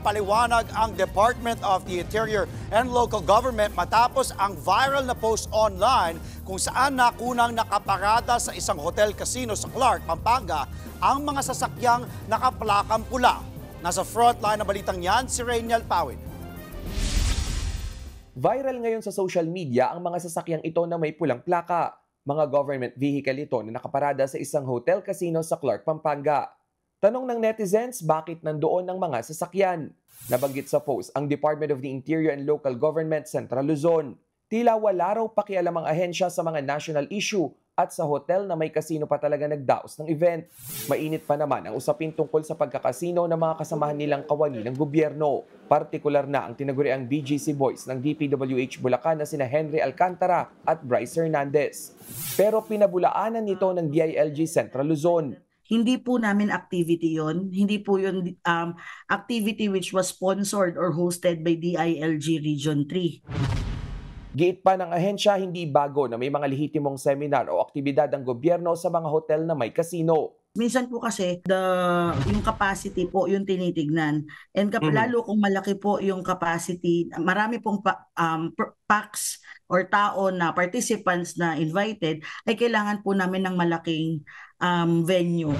nagpaliwanag ang Department of the Interior and Local Government matapos ang viral na post online kung saan nakunang nakaparada sa isang hotel casino sa Clark, Pampanga ang mga sasakyang nakaplakang pula. Nasa frontline na balitang yan si Rainiel Pawid. Viral ngayon sa social media ang mga sasakyang ito na may pulang plaka. Mga government vehicle ito na nakaparada sa isang hotel casino sa Clark, Pampanga. Tanong ng netizens, bakit nandoon ang mga sasakyan? Nabanggit sa post ang Department of the Interior and Local Government Central Luzon. Tila wala raw pakialam ang ahensya sa mga national issue at sa hotel na may casino pa talaga nagdaos ng event. Mainit pa naman ang usapin tungkol sa pagkakasino ng mga kasamahan nilang kawani ng gobyerno. Partikular na ang tinaguriang BGC Boys ng DPWH Bulacan na sina Henry Alcantara at Bryce Hernandez. Pero pinabulaanan nito ng DILG Central Luzon. Hindi po namin activity yon. Hindi po yun activity which was sponsored or hosted by DILG Region 3. Giit pa ng ahensya, hindi bago na may mga lehitimong seminar o aktibidad ng gobyerno sa mga hotel na may casino. Minsan po kasi yung capacity po yung tinitignan. And lalo kung malaki po yung capacity, marami pong packs or tao na participants na invited, ay kailangan po namin ng malaking venue.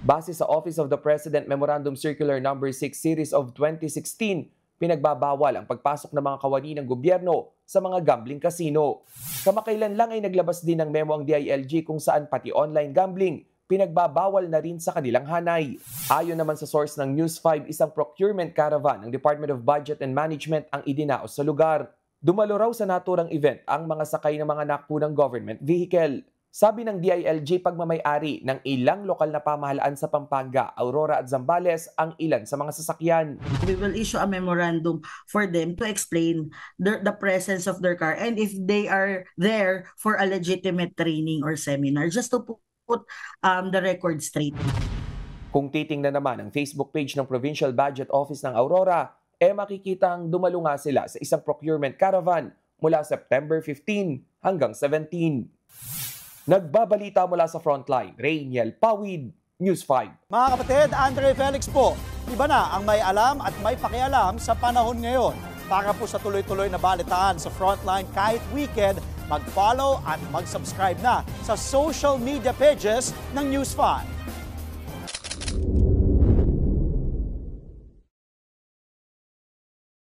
Base sa Office of the President Memorandum Circular No. 6 Series of 2016, pinagbabawal ang pagpasok ng mga kawani ng gobyerno sa mga gambling casino. Kamakailan lang ay naglabas din ng memo ang DILG kung saan pati online gambling pinagbabawal na rin sa kanilang hanay. Ayon naman sa source ng News 5, isang procurement caravan ng Department of Budget and Management ang idinaos sa lugar. Dumalo raw sa naturang event ang mga sakay ng mga nakunang government vehicle. Sabi ng DILG, pagmamay-ari ng ilang lokal na pamahalaan sa Pampanga, Aurora at Zambales ang ilan sa mga sasakyan. We will issue a memorandum for them to explain the presence of their car and if they are there for a legitimate training or seminar, just to put the record straight. Kung titingnan naman ang Facebook page ng Provincial Budget Office ng Aurora, makikitang dumalo nga sila sa isang procurement caravan mula September 15 hanggang 17. Nagbabalita mula sa Frontline, Rainiel Pawid, News 5. Mga kapatid, Andre Felix po, iba na ang may alam at may pakialam sa panahon ngayon. Para po sa tuloy-tuloy na balitaan sa Frontline kahit weekend, mag-follow at mag-subscribe na sa social media pages ng News 5.